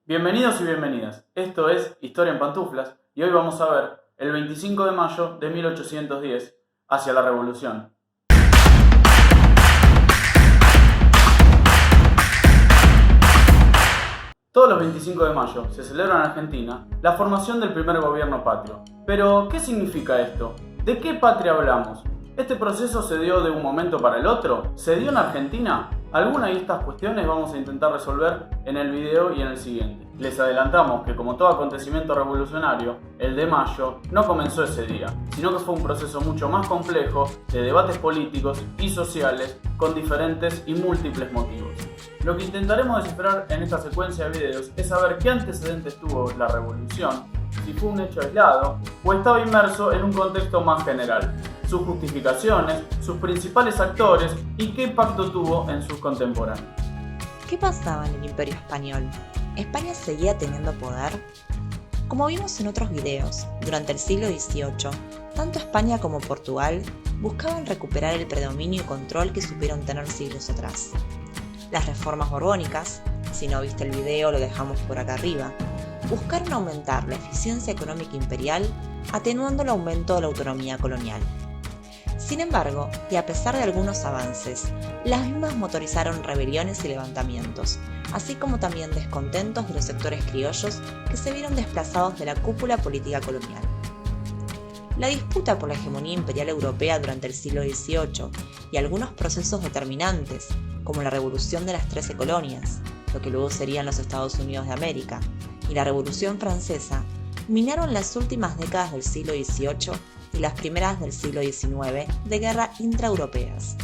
Bienvenidos y bienvenidas, esto es Historia en Pantuflas y hoy vamos a ver el 25 de mayo de 1810 hacia la Revolución. Todos los 25 de mayo se celebra en Argentina la formación del primer gobierno patrio. Pero, ¿qué significa esto? ¿De qué patria hablamos? ¿Este proceso se dio de un momento para el otro? ¿Se dio en Argentina? Algunas de estas cuestiones vamos a intentar resolver en el video y en el siguiente. Les adelantamos que, como todo acontecimiento revolucionario, el de mayo no comenzó ese día, sino que fue un proceso mucho más complejo de debates políticos y sociales con diferentes y múltiples motivos. Lo que intentaremos descifrar en esta secuencia de videos es saber qué antecedentes tuvo la revolución, si fue un hecho aislado o estaba inmerso en un contexto más general, sus justificaciones, sus principales actores y qué impacto tuvo en sus contemporáneos. ¿Qué pasaba en el Imperio Español? ¿España seguía teniendo poder? Como vimos en otros videos, durante el siglo XVIII, tanto España como Portugal buscaban recuperar el predominio y control que supieron tener siglos atrás. Las reformas borbónicas, si no viste el video lo dejamos por acá arriba, buscaron aumentar la eficiencia económica imperial atenuando el aumento de la autonomía colonial. Sin embargo, y a pesar de algunos avances, las mismas motorizaron rebeliones y levantamientos, así como también descontentos de los sectores criollos que se vieron desplazados de la cúpula política colonial. La disputa por la hegemonía imperial europea durante el siglo XVIII y algunos procesos determinantes, como la Revolución de las 13 Colonias, lo que luego serían los Estados Unidos de América, y la Revolución Francesa, minaron las últimas décadas del siglo XVIII y las primeras del siglo XIX de guerra intraeuropeas.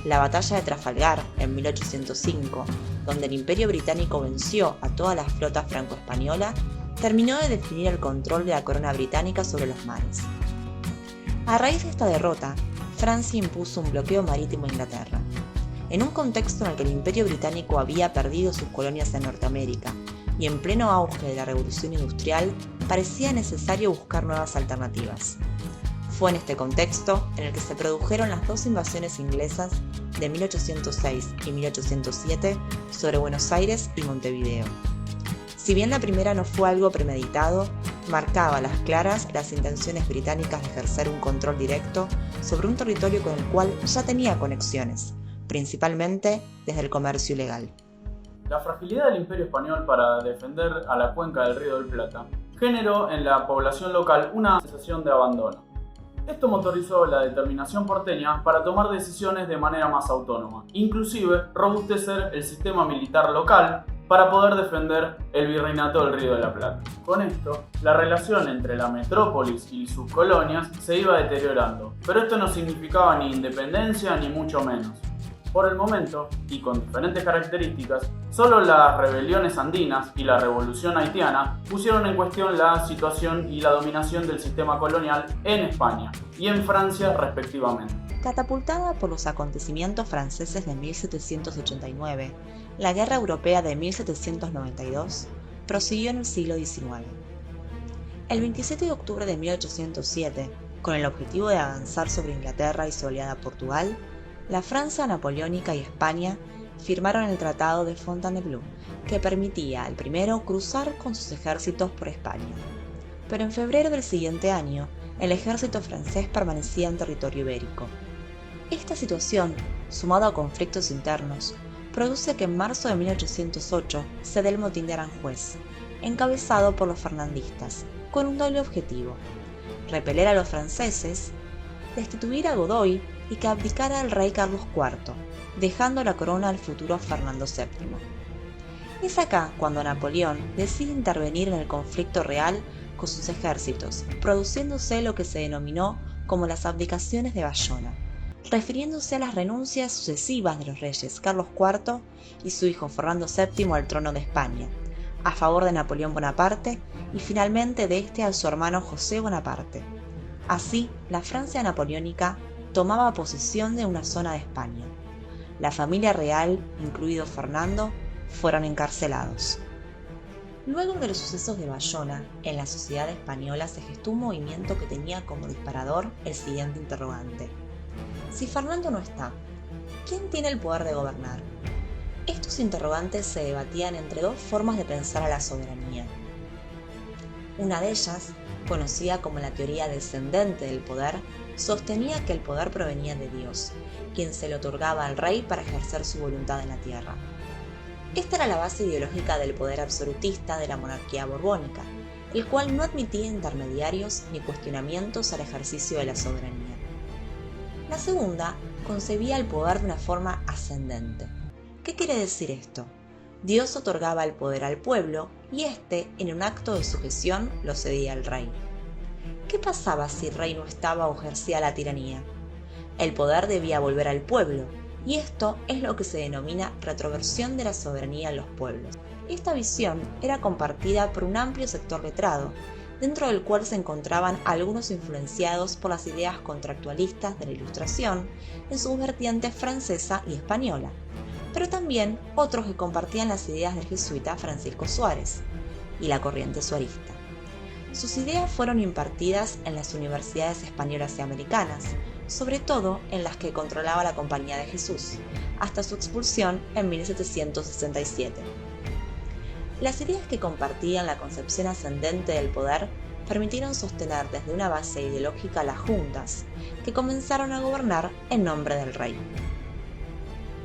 La batalla de Trafalgar en 1805, donde el Imperio Británico venció a toda la flota franco-española, terminó de definir el control de la corona británica sobre los mares. A raíz de esta derrota, Francia impuso un bloqueo marítimo a Inglaterra. En un contexto en el que el Imperio Británico había perdido sus colonias en Norteamérica y en pleno auge de la Revolución Industrial, parecía necesario buscar nuevas alternativas. Fue en este contexto en el que se produjeron las dos invasiones inglesas de 1806 y 1807 sobre Buenos Aires y Montevideo. Si bien la primera no fue algo premeditado, marcaba a las claras las intenciones británicas de ejercer un control directo sobre un territorio con el cual ya tenía conexiones, principalmente desde el comercio ilegal. La fragilidad del Imperio Español para defender a la cuenca del Río del Plata generó en la población local una sensación de abandono. Esto motorizó la determinación porteña para tomar decisiones de manera más autónoma, inclusive robustecer el sistema militar local para poder defender el virreinato del Río de la Plata. Con esto, la relación entre la metrópolis y sus colonias se iba deteriorando, pero esto no significaba ni independencia ni mucho menos. Por el momento, y con diferentes características, solo las rebeliones andinas y la revolución haitiana pusieron en cuestión la situación y la dominación del sistema colonial en España y en Francia respectivamente. Catapultada por los acontecimientos franceses de 1789, la Guerra Europea de 1792 prosiguió en el siglo XIX. El 27 de octubre de 1807, con el objetivo de avanzar sobre Inglaterra y su aliada Portugal, la Francia napoleónica y España firmaron el Tratado de Fontainebleau, que permitía al primero cruzar con sus ejércitos por España. Pero en febrero del siguiente año, el ejército francés permanecía en territorio ibérico. Esta situación, sumada a conflictos internos, produce que en marzo de 1808 se dé el motín de Aranjuez, encabezado por los fernandistas, con un doble objetivo: repeler a los franceses, destituir a Godoy y que abdicara el rey Carlos IV, dejando la corona al futuro Fernando VII. Es acá cuando Napoleón decide intervenir en el conflicto real con sus ejércitos, produciéndose lo que se denominó como las abdicaciones de Bayona, refiriéndose a las renuncias sucesivas de los reyes Carlos IV y su hijo Fernando VII al trono de España, a favor de Napoleón Bonaparte y finalmente de este a su hermano José Bonaparte. Así, la Francia napoleónica tomaba posesión de una zona de España. La familia real, incluido Fernando, fueron encarcelados. Luego de los sucesos de Bayona, en la sociedad española se gestó un movimiento que tenía como disparador el siguiente interrogante: si Fernando no está, ¿quién tiene el poder de gobernar? Estos interrogantes se debatían entre dos formas de pensar a la soberanía. Una de ellas, conocida como la teoría descendente del poder, sostenía que el poder provenía de Dios, quien se le otorgaba al rey para ejercer su voluntad en la tierra. Esta era la base ideológica del poder absolutista de la monarquía borbónica, el cual no admitía intermediarios ni cuestionamientos al ejercicio de la soberanía. La segunda concebía el poder de una forma ascendente. ¿Qué quiere decir esto? Dios otorgaba el poder al pueblo y éste, en un acto de sujeción, lo cedía al rey. ¿Qué pasaba si el rey no estaba o ejercía la tiranía? El poder debía volver al pueblo, y esto es lo que se denomina retroversión de la soberanía en los pueblos. Esta visión era compartida por un amplio sector letrado, dentro del cual se encontraban algunos influenciados por las ideas contractualistas de la Ilustración en sus vertientes francesa y española, pero también otros que compartían las ideas del jesuita Francisco Suárez y la corriente suarista. Sus ideas fueron impartidas en las universidades españolas y americanas, sobre todo en las que controlaba la Compañía de Jesús, hasta su expulsión en 1767. Las ideas que compartían la concepción ascendente del poder permitieron sostener desde una base ideológica las juntas, que comenzaron a gobernar en nombre del rey.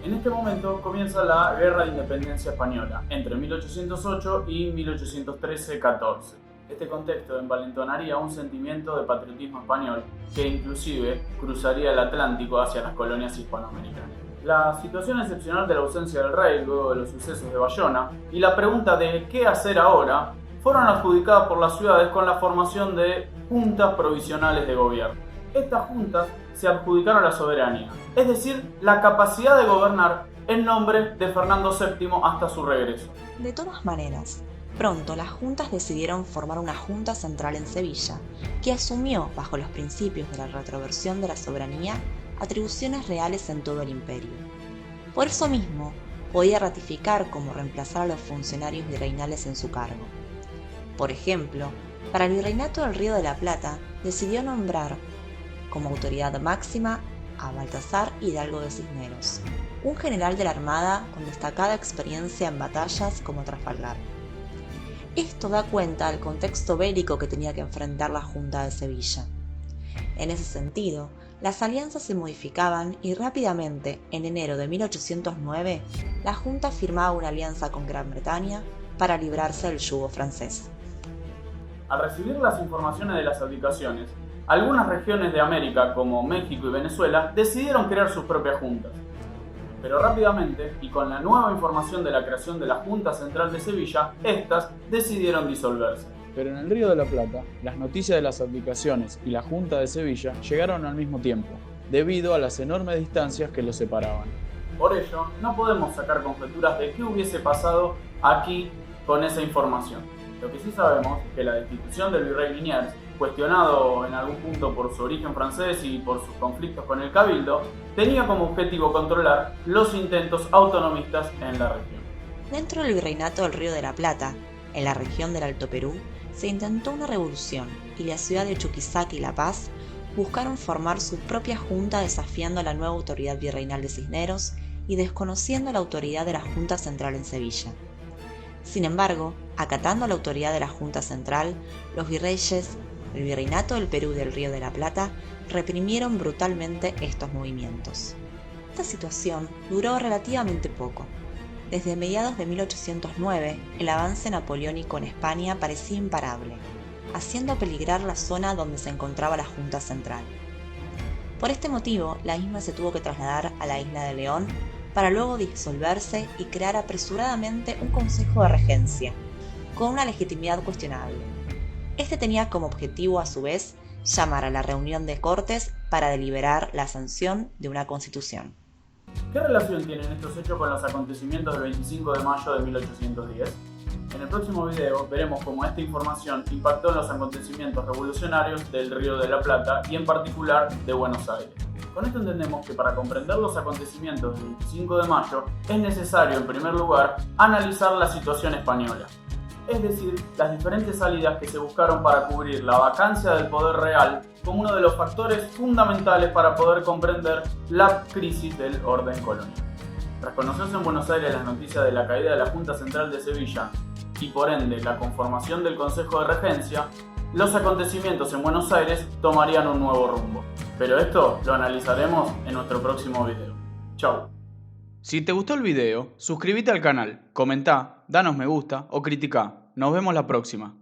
En este momento comienza la Guerra de Independencia Española, entre 1808 y 1813-14. Este contexto envalentonaría un sentimiento de patriotismo español que inclusive cruzaría el Atlántico hacia las colonias hispanoamericanas. La situación excepcional de la ausencia del rey luego de los sucesos de Bayona y la pregunta de qué hacer ahora fueron adjudicadas por las ciudades con la formación de juntas provisionales de gobierno. Estas juntas se adjudicaron la soberanía, es decir, la capacidad de gobernar en nombre de Fernando VII hasta su regreso. De todas maneras, pronto las juntas decidieron formar una junta central en Sevilla, que asumió, bajo los principios de la retroversión de la soberanía, atribuciones reales en todo el imperio. Por eso mismo, podía ratificar como reemplazar a los funcionarios virreinales en su cargo. Por ejemplo, para el virreinato del Río de la Plata, decidió nombrar como autoridad máxima a Baltasar Hidalgo de Cisneros, un general de la Armada con destacada experiencia en batallas como Trafalgar. Esto da cuenta del contexto bélico que tenía que enfrentar la Junta de Sevilla. En ese sentido, las alianzas se modificaban y rápidamente, en enero de 1809, la Junta firmaba una alianza con Gran Bretaña para librarse del yugo francés. Al recibir las informaciones de las abdicaciones, algunas regiones de América, como México y Venezuela, decidieron crear sus propias juntas. Pero rápidamente, y con la nueva información de la creación de la Junta Central de Sevilla, estas decidieron disolverse. Pero en el Río de la Plata, las noticias de las abdicaciones y la Junta de Sevilla llegaron al mismo tiempo, debido a las enormes distancias que los separaban. Por ello, no podemos sacar conjeturas de qué hubiese pasado aquí con esa información. Lo que sí sabemos es que la destitución del virrey Liniers, cuestionado en algún punto por su origen francés y por sus conflictos con el cabildo, tenía como objetivo controlar los intentos autonomistas en la región. Dentro del virreinato del Río de la Plata, en la región del Alto Perú, se intentó una revolución y la ciudad de Chuquisaca y La Paz buscaron formar su propia junta desafiando a la nueva autoridad virreinal de Cisneros y desconociendo la autoridad de la Junta Central en Sevilla. Sin embargo, acatando la autoridad de la Junta Central, los virreyes del Virreinato del Perú y del Río de la Plata reprimieron brutalmente estos movimientos. Esta situación duró relativamente poco. Desde mediados de 1809, el avance napoleónico en España parecía imparable, haciendo peligrar la zona donde se encontraba la Junta Central. Por este motivo, la misma se tuvo que trasladar a la isla de León para luego disolverse y crear apresuradamente un Consejo de Regencia, con una legitimidad cuestionable. Este tenía como objetivo, a su vez, llamar a la reunión de Cortes para deliberar la sanción de una constitución. ¿Qué relación tienen estos hechos con los acontecimientos del 25 de mayo de 1810? En el próximo video veremos cómo esta información impactó en los acontecimientos revolucionarios del Río de la Plata y en particular de Buenos Aires. Con esto entendemos que para comprender los acontecimientos del 25 de mayo es necesario, en primer lugar, analizar la situación española. Es decir, las diferentes salidas que se buscaron para cubrir la vacancia del poder real como uno de los factores fundamentales para poder comprender la crisis del orden colonial. Tras conocerse en Buenos Aires las noticias de la caída de la Junta Central de Sevilla y por ende la conformación del Consejo de Regencia, los acontecimientos en Buenos Aires tomarían un nuevo rumbo. Pero esto lo analizaremos en nuestro próximo video. Chau. Si te gustó el video, suscríbete al canal, comentá, danos me gusta o criticá. Nos vemos la próxima.